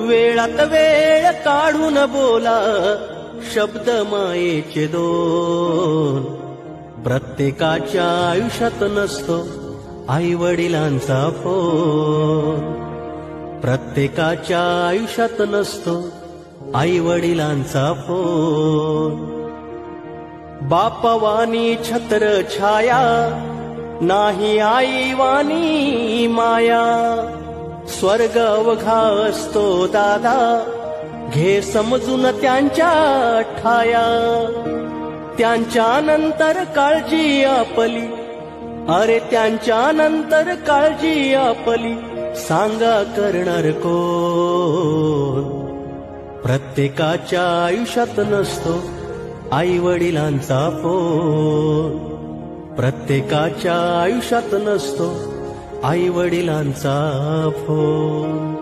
वेळात वेळ काढून बोला शब्द मायेचे दोन. प्रत्येकाच्या आयुष्यात नसतो आई वडिलांचा फोन. प्रत्येकाच्या आयुष्यात नसतो आई वडिलांचा फोन. बापावानी छत्र छाया नाही आई वाणी माया. स्वर्ग अवघा असतो दादा घे समजून त्यांच्या ठाया. त्यांच्या नंतर काळजी आपली अरे त्यांच्या नंतर काळजी आपली सांगा करणार कोण. प्रत्येकाच्या आयुष्यात नसतो आई वडिलांचा फोन. प्रत्येकाच्या आयुष्यात नसतो आई वडिलांचा फोन.